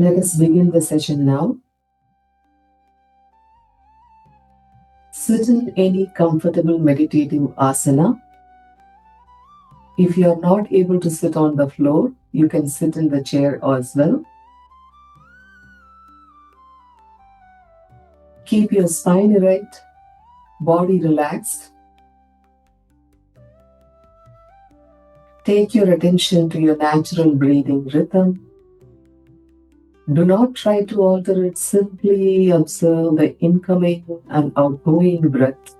Let us begin the session now. Sit in any comfortable meditative asana. If you are not able to sit on the floor, you can sit in the chair as well. Keep your spine erect, body relaxed. Take your attention to your natural breathing rhythm. Do not try to alter it, simply observe the incoming and outgoing breath.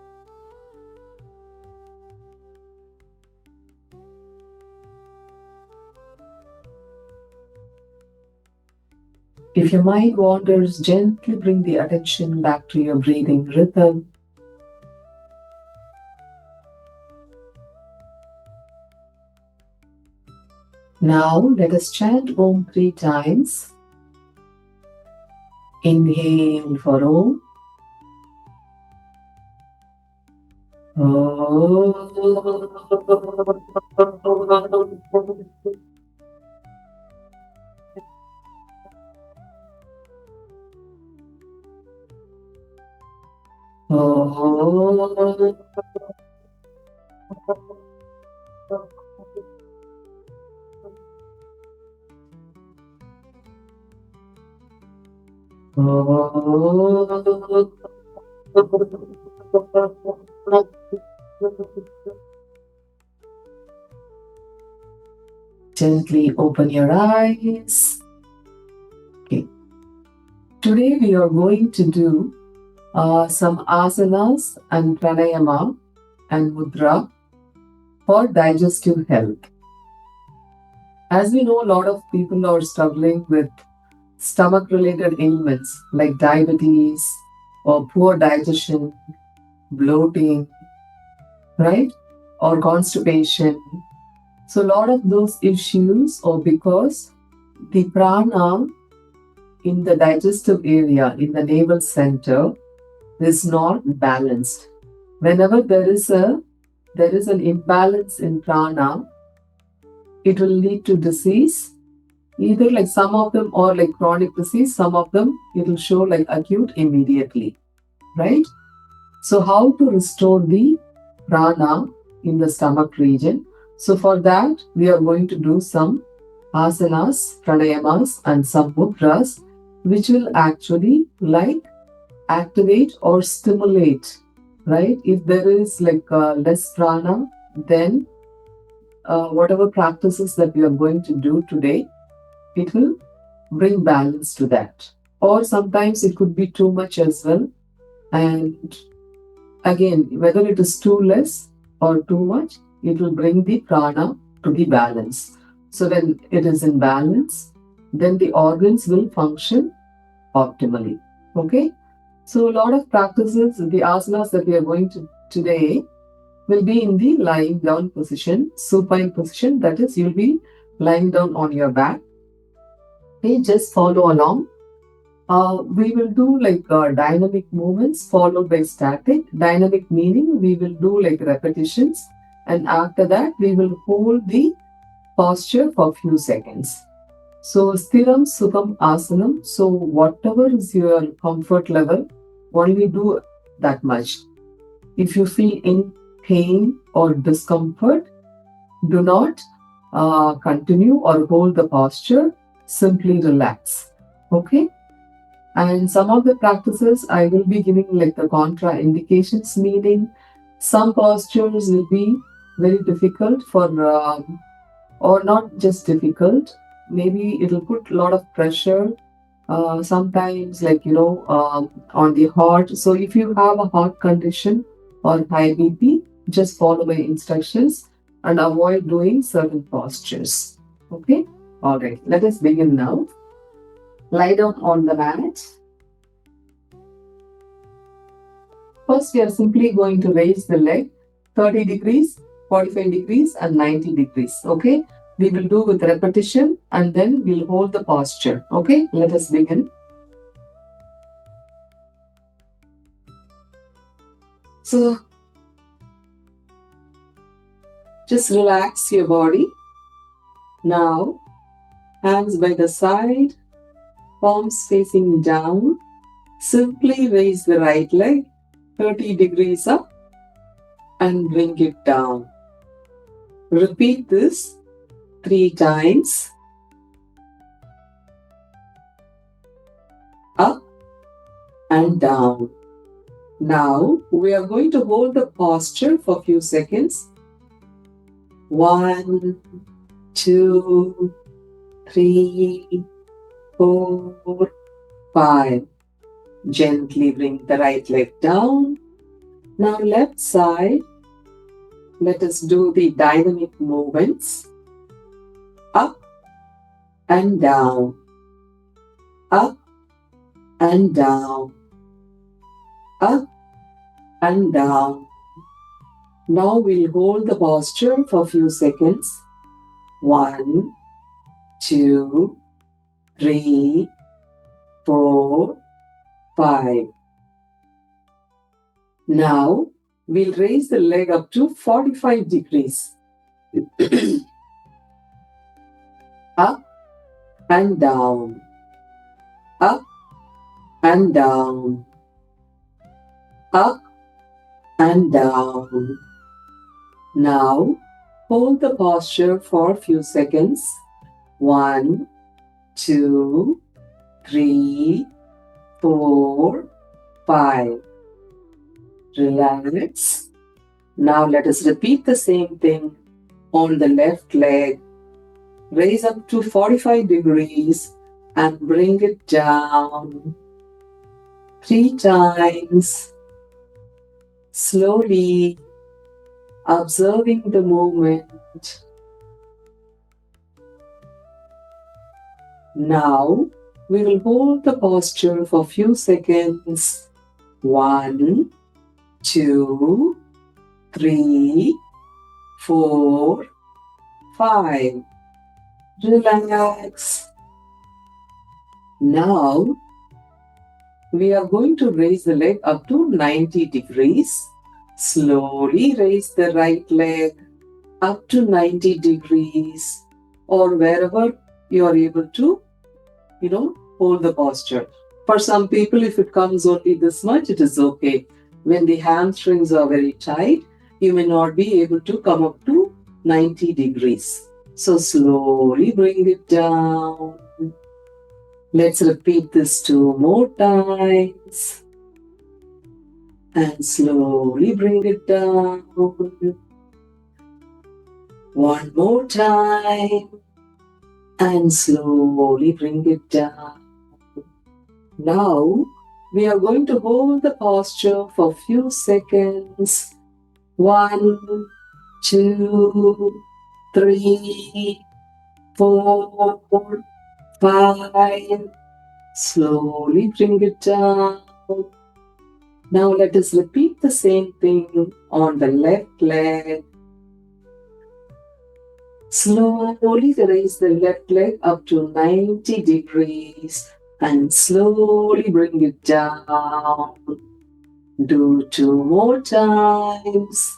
If your mind wanders, gently bring the attention back to your breathing rhythm. Now let us chant Om 3 times. Inhale for Om. Gently open your eyes. Okay. Today we are going to do some asanas and pranayama and mudra for digestive health. As we know, a lot of people are struggling with stomach-related ailments like diabetes or poor digestion, bloating, right? Or constipation. So a lot of those issues are because the prana in the digestive area, in the navel center, is not balanced. Whenever there is an imbalance in prana, it will lead to disease. Either like some of them or like chronic disease, some of them it will show like acute immediately, right? So how to restore the prana in the stomach region? So for that, we are going to do some asanas, pranayamas and some mudras, which will actually like activate or stimulate, right? If there is like less prana, then whatever practices that we are going to do today, it will bring balance to that. Or sometimes it could be too much as well. And again, whether it is too less or too much, it will bring the prana to the balance. So when it is in balance, then the organs will function optimally. Okay? So a lot of practices, the asanas that we are going to today will be in the lying down position, supine position. That is, you'll be lying down on your back. Okay, just follow along. We will do like dynamic movements followed by static. Dynamic meaning we will do like repetitions, and after that we will hold the posture for few seconds. So stiram sukham asanam. So whatever is your comfort level, only do that much. If you feel in pain or discomfort, do not continue or hold the posture. Simply relax. Okay. And some of the practices I will be giving like the contra indications, meaning some postures will be very difficult for, or not just difficult, maybe it'll put a lot of pressure, sometimes like, on the heart. So if you have a heart condition or high BP, just follow my instructions and avoid doing certain postures. Okay? All right, let us begin now. Lie down on the mat. First, we are simply going to raise the leg 30 degrees, 45 degrees and 90 degrees. Okay, we will do with repetition and then we'll hold the posture. Okay, let us begin. So, just relax your body. Now, hands by the side, palms facing down. Simply raise the right leg 30 degrees up and bring it down. Repeat this 3 times. Up and down. Now we are going to hold the posture for a few seconds. 1, 2, 3, 4, 5. Gently bring the right leg down. Now left side. Let us do the dynamic movements. Up and down. Up and down. Up and down. Now we'll hold the posture for a few seconds. 1, 2, 3, 4, 5. Now we'll raise the leg up to 45 degrees. Up and down. Up and down. Up and down. Now hold the posture for a few seconds. 1, 2, 3, 4, 5. Relax. Now let us repeat the same thing on the left leg. Raise up to 45 degrees and bring it down 3 times. Slowly observing the movement. Now we will hold the posture for a few seconds. 1, 2, 3, 4, 5. Relax. Now we are going to raise the leg up to 90 degrees. Slowly raise the right leg up to 90 degrees or wherever you are able to, hold the posture. For some people, if it comes only this much, it is okay. When the hamstrings are very tight, you may not be able to come up to 90 degrees. So slowly bring it down. Let's repeat this 2 more times. And slowly bring it down. 1 more time. And slowly bring it down. Now we are going to hold the posture for a few seconds. 1, 2, 3, 4, 5. Slowly bring it down. Now let us repeat the same thing on the left leg. Slowly raise the left leg up to 90 degrees and slowly bring it down. Do 2 more times.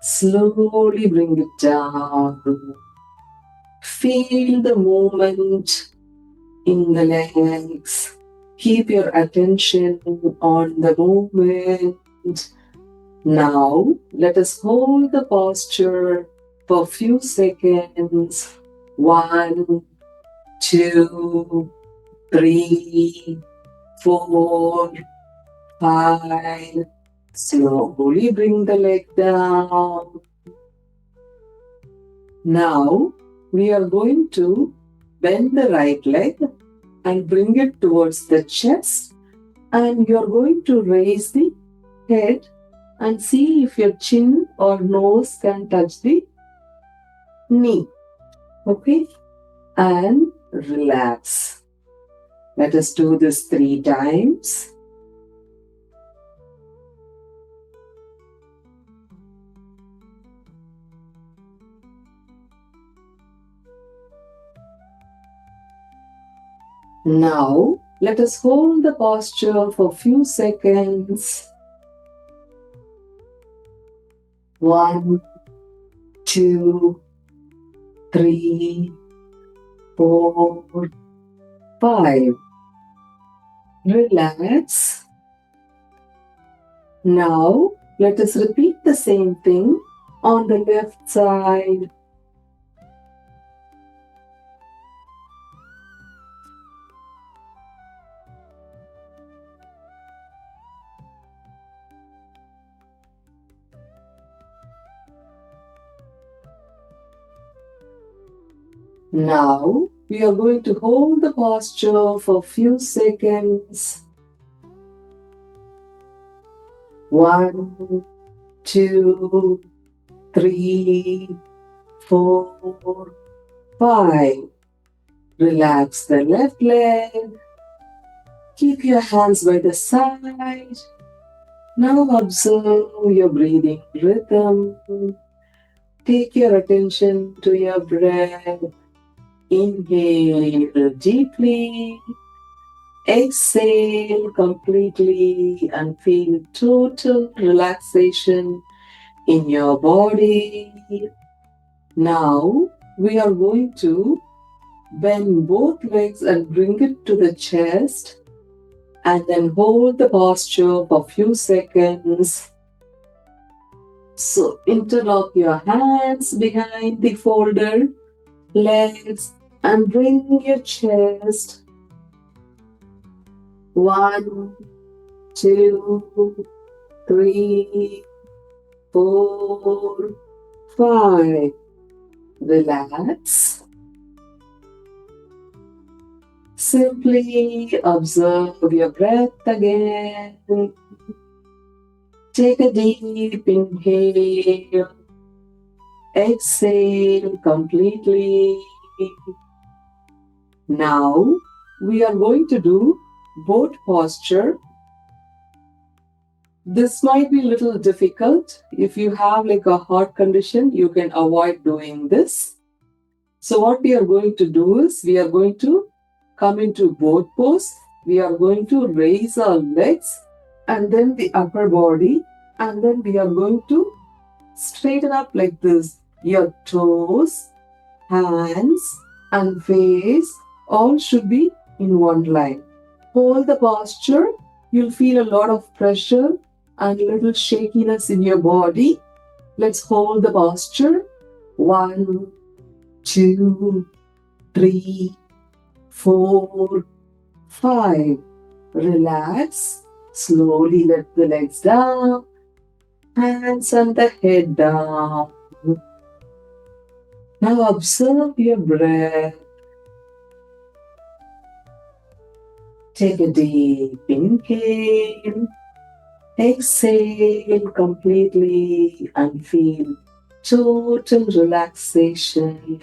Slowly bring it down. Feel the movement in the legs. Keep your attention on the movement. Now, let us hold the posture for a few seconds. 1, 2, 3, 4, 5. Slowly bring the leg down. Now, we are going to bend the right leg and bring it towards the chest, and you are going to raise the head and see if your chin or nose can touch the knee. Okay? And relax. Let us do this 3 times. Now, let us hold the posture for a few seconds. 1, 2, 3, 4, 5. Relax. Now, let us repeat the same thing on the left side. Now, we are going to hold the posture for a few seconds. 1, 2, 3, 4, 5. Relax the left leg. Keep your hands by the side. Now observe your breathing rhythm. Take your attention to your breath. Inhale deeply. Exhale completely and feel total relaxation in your body. Now we are going to bend both legs and bring it to the chest and then hold the posture for a few seconds. So interlock your hands behind the folded legs and bring your chest. 1, 2, 3, 4, 5. Relax. Simply observe your breath again. Take a deep inhale. Exhale completely. Now we are going to do boat posture. This might be a little difficult. If you have like a heart condition, you can avoid doing this. So what we are going to do is we are going to come into boat pose. We are going to raise our legs and then the upper body, and then we are going to straighten up like this. Your toes, hands and face all should be in one line. Hold the posture. You'll feel a lot of pressure and a little shakiness in your body. Let's hold the posture. 1, 2, 3, 4, 5. Relax. Slowly let the legs down. Hands and the head down. Now observe your breath. Take a deep inhale. Exhale completely and feel total relaxation.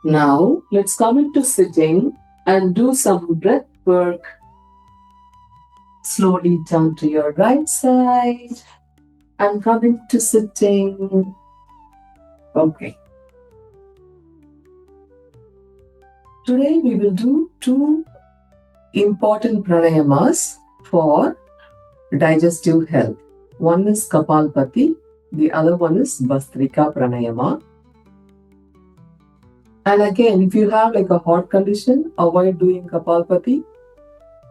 Now let's come into sitting and do some breath work. Slowly turn to your right side and come into sitting. Okay. Today we will do 2 important pranayamas for digestive health. One is Kapalbhati, the other one is Bastrika pranayama. And again, if you have like a heart condition, avoid doing Kapalbhati.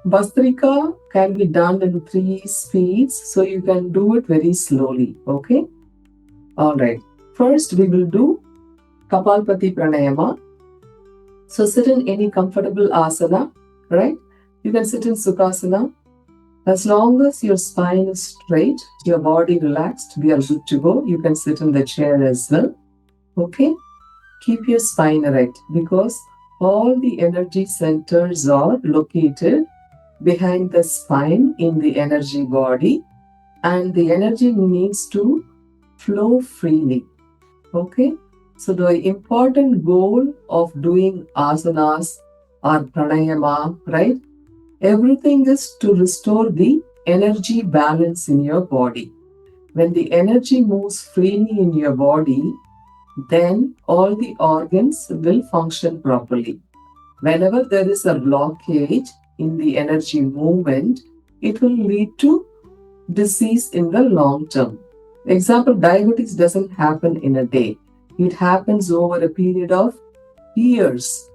Bastrika can be done in 3 speeds, so you can do it very slowly. Okay? Alright. First, we will do Kapalbhati pranayama. So sit in any comfortable asana, right? You can sit in Sukhasana. As long as your spine is straight, your body relaxed, we are good to go. You can sit in the chair as well. Okay? Keep your spine erect because all the energy centers are located behind the spine in the energy body, and the energy needs to flow freely. Okay? So the important goal of doing asanas or pranayama, right? Everything is to restore the energy balance in your body. When the energy moves freely in your body, then all the organs will function properly. Whenever there is a blockage in the energy movement, it will lead to disease in the long term. Example, diabetes doesn't happen in a day. It happens over a period of years.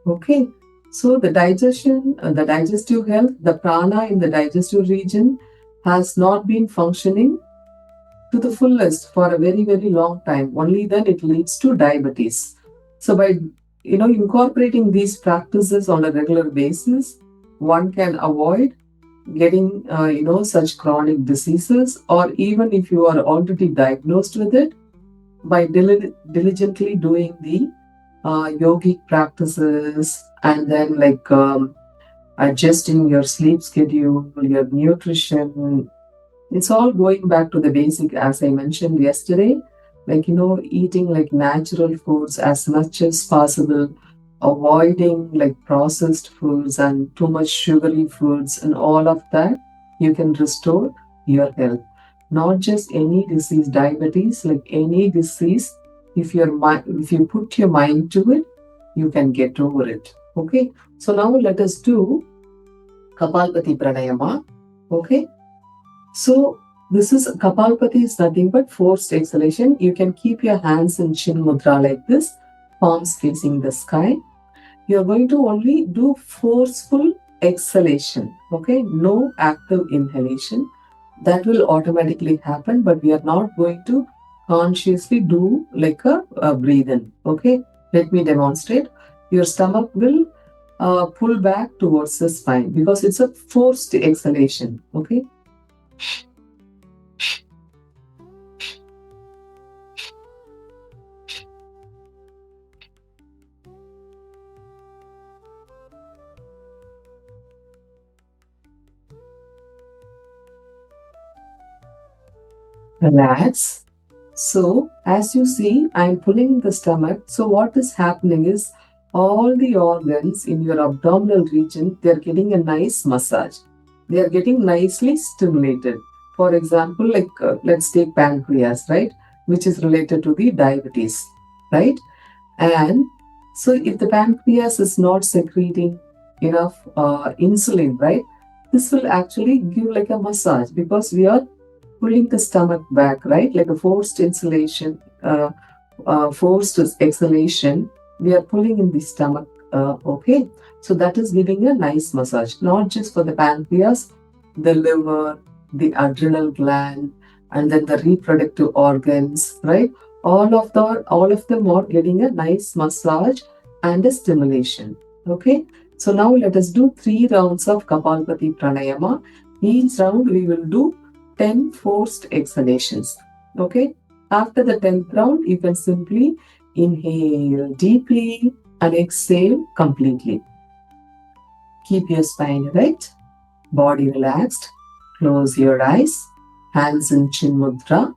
Okay, so the digestion, the digestive health, the prana in the digestive region has not been functioning to the fullest for a very, very long time. Only then it leads to diabetes. So by incorporating these practices on a regular basis, one can avoid getting such chronic diseases, or even if you are already diagnosed with it, by diligently doing the yogic practices, and then adjusting your sleep schedule, your nutrition. It's all going back to the basic, as I mentioned yesterday, eating like natural foods as much as possible, avoiding like processed foods and too much sugary foods, and all of that, you can restore your health. Not just any disease, diabetes, like any disease, if you put your mind to it, you can get over it. Okay, so now let us do Kapalbhati Pranayama. Okay, so this is Kapalbhati is nothing but forced exhalation. You can keep your hands in chin mudra like this, palms facing the sky. You are going to only do forceful exhalation. Okay, no active inhalation. That will automatically happen, but we are not going to consciously do like a breathe in. Okay, let me demonstrate. Your stomach will pull back towards the spine because it's a forced exhalation. Okay. Relax. So, as you see, I'm pulling the stomach. So, what is happening is all the organs in your abdominal region, they're getting a nice massage. They are getting nicely stimulated. For example, let's take pancreas, right? Which is related to the diabetes, right? And so, if the pancreas is not secreting enough insulin, right? This will actually give like a massage because we are pulling the stomach back, right? Like a forced insulation, forced exhalation. We are pulling in the stomach. Okay, so that is giving a nice massage, not just for the pancreas, the liver, the adrenal gland, and then the reproductive organs, right? All of them are getting a nice massage and a stimulation. Okay, so now let us do 3 rounds of Kapalbhati Pranayama. Each round we will do 10 forced exhalations. Okay. After the 10th round, you can simply inhale deeply and exhale completely. Keep your spine erect, body relaxed. Close your eyes, hands in chin mudra.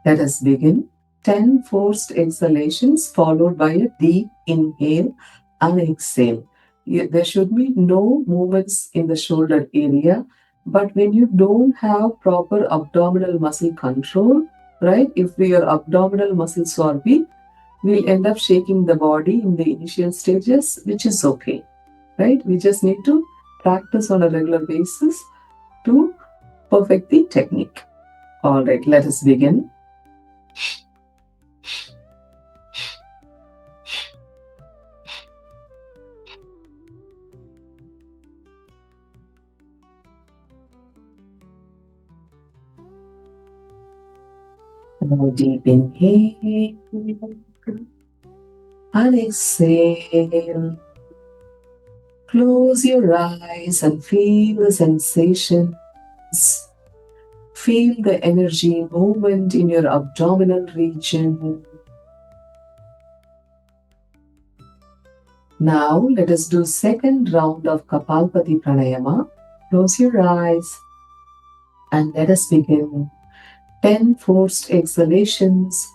Let us begin. 10 forced exhalations followed by a deep inhale and exhale. There should be no movements in the shoulder area, but when you don't have proper abdominal muscle control, right? If your abdominal muscles are weak, we'll end up shaking the body in the initial stages, which is okay, right? We just need to practice on a regular basis to perfect the technique. All right, let us begin. Deep inhale and exhale. Close your eyes and feel the sensations. Feel the energy movement in your abdominal region. Now let us do second round of Kapalbhati Pranayama. Close your eyes and let us begin. 10 forced exhalations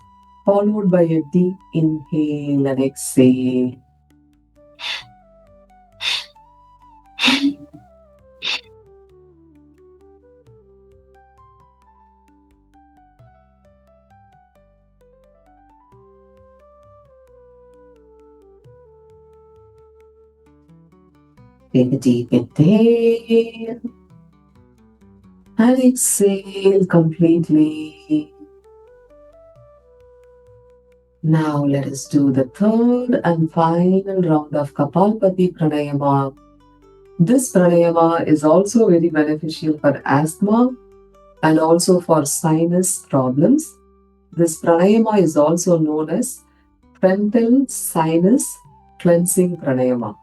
followed by a deep inhale and exhale. Take a deep inhale and exhale completely. Now let us do the third and final round of Kapalbhati Pranayama. This pranayama is also very beneficial for asthma and also for sinus problems. This pranayama is also known as frontal sinus cleansing pranayama.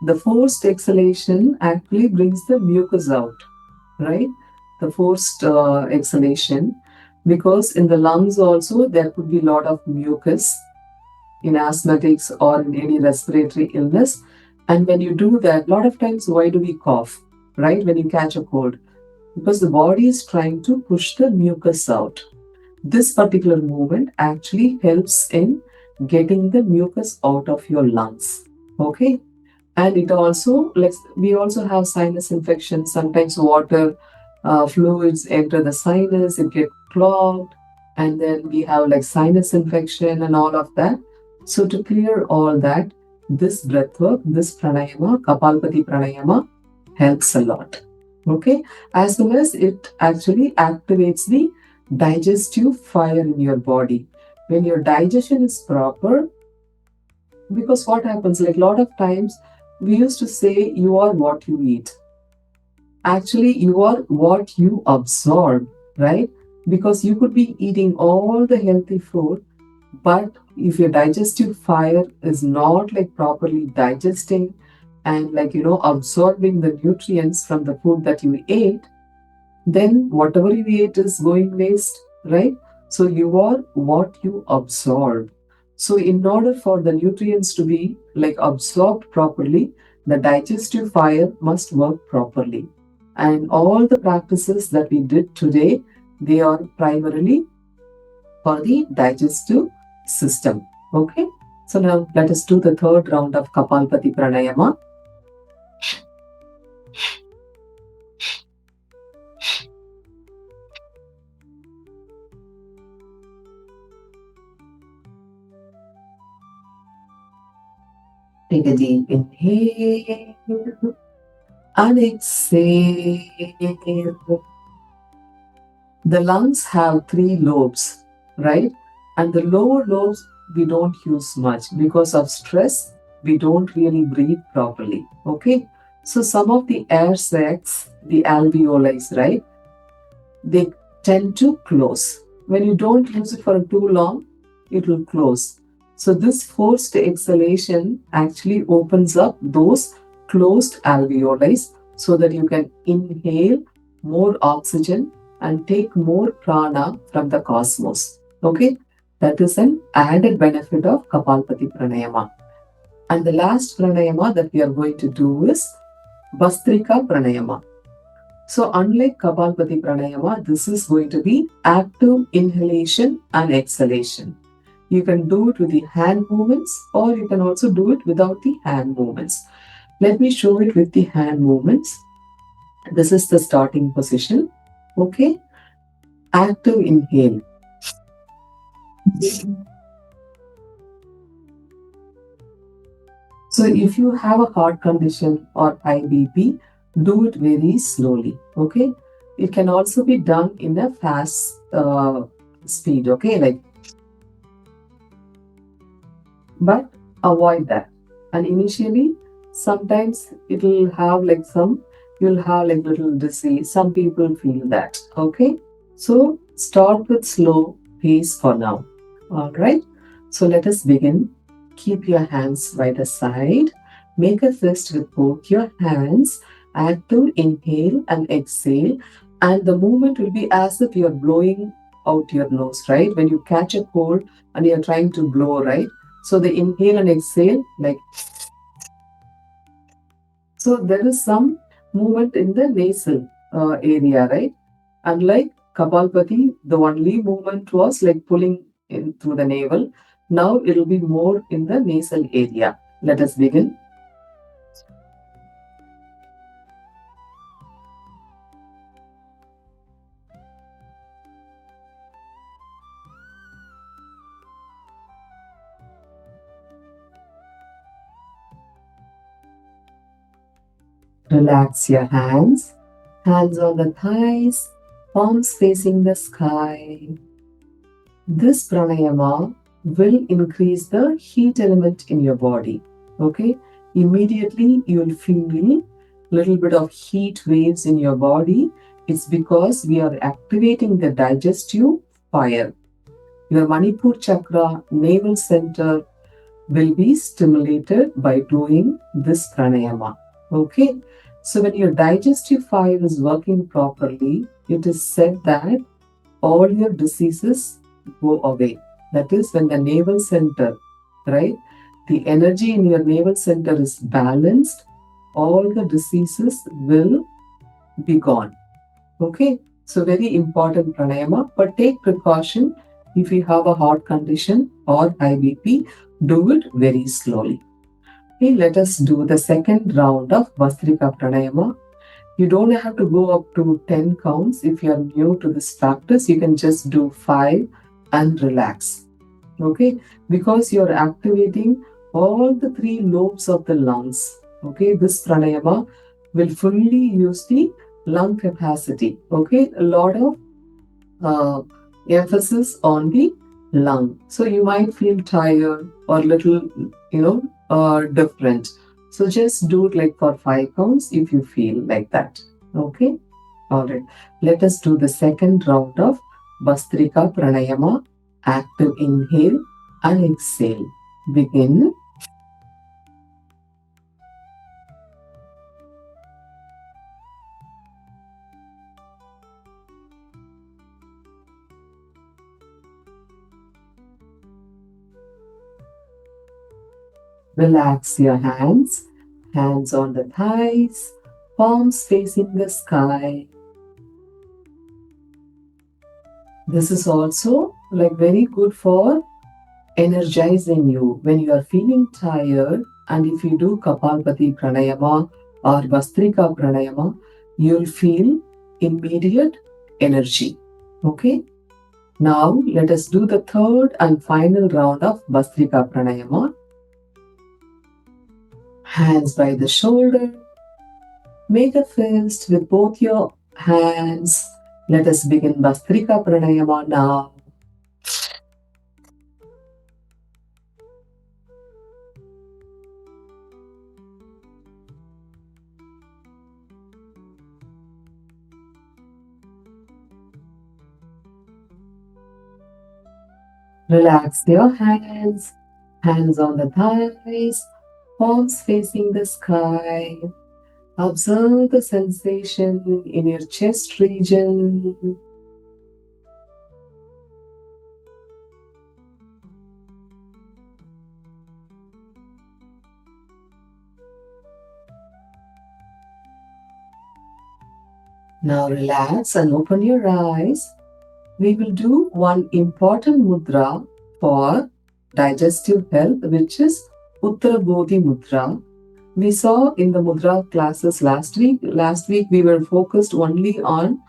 The forced exhalation actually brings the mucus out, right? The forced exhalation, because in the lungs also there could be a lot of mucus in asthmatics or in any respiratory illness. And when you do that, a lot of times, why do we cough, right? When you catch a cold, because the body is trying to push the mucus out. This particular movement actually helps in getting the mucus out of your lungs. Okay. And it also, like, we also have sinus infections. Sometimes water fluids enter the sinus, it get clogged, and then we have like sinus infection and all of that. So to clear all that, this breath work, this pranayama, Kapalbhati pranayama, helps a lot. Okay, as well as it actually activates the digestive fire in your body. When your digestion is proper, because what happens, like a lot of times we used to say you are what you eat. Actually, you are what you absorb, right? Because you could be eating all the healthy food, but if your digestive fire is not like properly digesting and like absorbing the nutrients from the food that you ate, then whatever you eat is going waste, right? So you are what you absorb. So in order for the nutrients to be like absorbed properly, the digestive fire must work properly. And all the practices that we did today, they are primarily for the digestive system. Okay. So now let us do the third round of Kapalbhati Pranayama. Take a deep inhale and exhale. The lungs have three lobes, right? And the lower lobes we don't use much because of stress. We don't really breathe properly. Okay. So some of the air sacs, the alveoli, right? They tend to close. When you don't use it for too long, it will close. So this forced exhalation actually opens up those closed alveoli so that you can inhale more oxygen and take more prana from the cosmos. Okay, that is an added benefit of Kapalbhati Pranayama. And the last pranayama that we are going to do is Bastrika Pranayama. So unlike Kapalbhati Pranayama, this is going to be active inhalation and exhalation. You can do it with the hand movements or you can also do it without the hand movements. Let me show it with the hand movements. This is the starting position. Okay. Active inhale. So if you have a heart condition or high BP, do it very slowly. Okay. It can also be done in a fast speed. Okay. But avoid that. And initially, sometimes it'll have like you'll have like little disease. Some people feel that. Okay. So start with slow pace for now. All right. So let us begin. Keep your hands by the side. Make a fist with both your hands. Active inhale and exhale. And the movement will be as if you're blowing out your nose, right? When you catch a cold and you're trying to blow, right? So the inhale and exhale, like, so there is some movement in the nasal area, right? Unlike Kapalbhati, the only movement was like pulling in through the navel. Now it will be more in the nasal area. Let us begin. Relax your hands on the thighs, palms facing the sky. This pranayama will increase the heat element in your body. Okay, immediately you'll feel little bit of heat waves in your body. It's because we are activating the digestive fire. Your Manipur Chakra, navel center, will be stimulated by doing this pranayama. Okay, so when your digestive fire is working properly, it is said that all your diseases go away. That is when the navel center, right? The energy in your navel center is balanced, all the diseases will be gone. Okay, so very important pranayama, but take precaution if you have a heart condition or high BP, do it very slowly. Okay, let us do the second round of Bastrika pranayama. You don't have to go up to 10 counts. If you are new to this practice, you can just do 5 and relax. Okay, because you're activating all the three lobes of the lungs. Okay, this pranayama will fully use the lung capacity. Okay, a lot of uh, emphasis on the lung. So you might feel tired or little, different. So just do it like for 5 counts if you feel like that. Okay. All right. Let us do the second round of Bastrika Pranayama. Active inhale and exhale. Begin. Relax your hands. Hands on the thighs. Palms facing the sky. This is also like very good for energizing you when you are feeling tired. And if you do Kapalbhati Pranayama or Bastrika Pranayama, you'll feel immediate energy. Okay. Now let us do the third and final round of Bastrika Pranayama. Hands by the shoulder. Make a fist with both your hands. Let us begin Bastrika Pranayama now. Relax your hands, hands on the thighs, palms facing the sky. Observe the sensation in your chest region. Now relax and open your eyes. We will do one important mudra for digestive health, which is Uttarabodhi Mudra. We saw in the mudra classes last week. Last week we were focused only on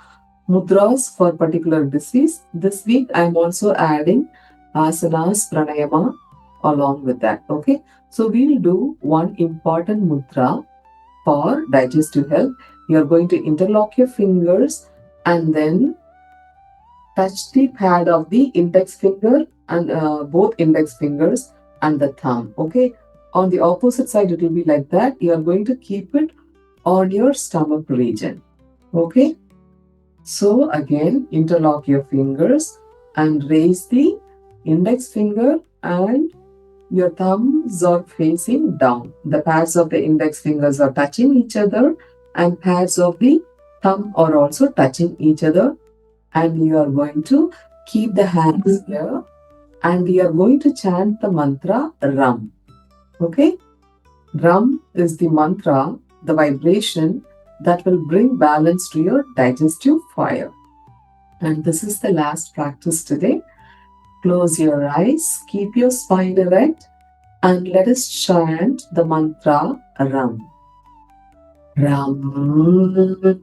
mudras for particular disease. This week I am also adding asanas, pranayama along with that. Okay, so we'll do one important mudra for digestive health. You are going to interlock your fingers and then touch the pad of the index finger and both index fingers and the thumb. Okay, on the opposite side it will be like that. You are going to keep it on your stomach region. Okay, so again interlock your fingers and raise the index finger and your thumbs are facing down. The pads of the index fingers are touching each other and pads of the thumb are also touching each other, and you are going to keep the hands here and you are going to chant the mantra Ram. Okay? Ram is the mantra, the vibration that will bring balance to your digestive fire. And this is the last practice today. Close your eyes, keep your spine erect, and let us chant the mantra Ram. Ram.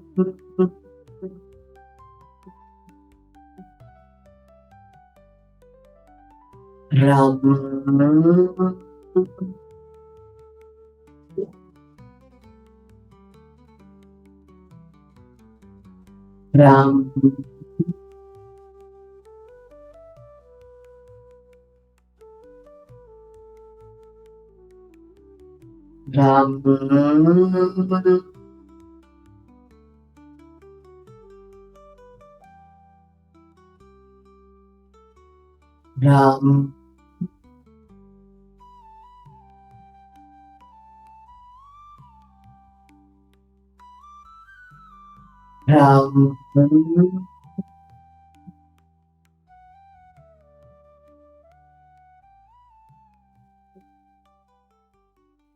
Ram. Ram. Ram. Ram. Ram.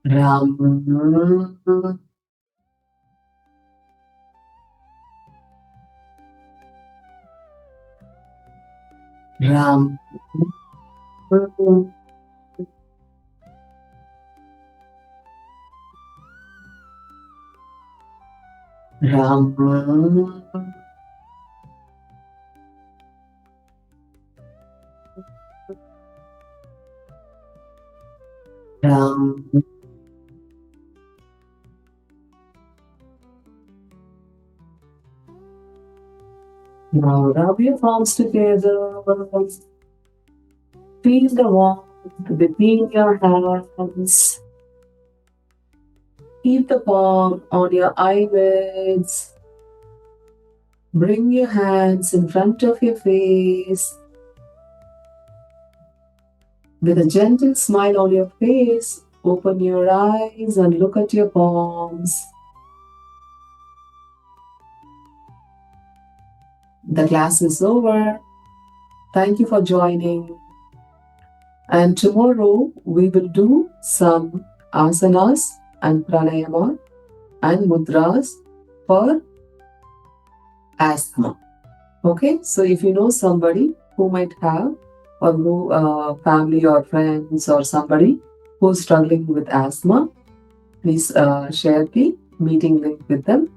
Ram. Ram. Ram. Ram. Now rub your palms together. Feel the warmth between your hands. Keep the palm on your eyelids. Bring your hands in front of your face. With a gentle smile on your face, open your eyes and look at your palms. The class is over. Thank you for joining. And tomorrow we will do some asanas and pranayama and mudras for asthma. Okay, so if you know somebody who might have, or who family or friends or somebody who's struggling with asthma, please share the meeting link with them.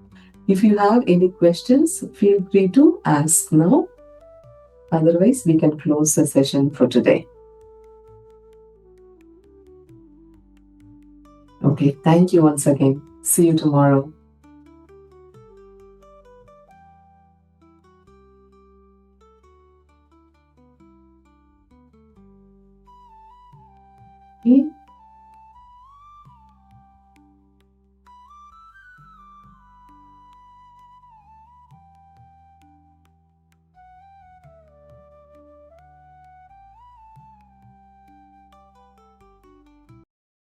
If you have any questions, feel free to ask now. Otherwise, we can close the session for today. Okay, thank you once again. See you tomorrow. Okay.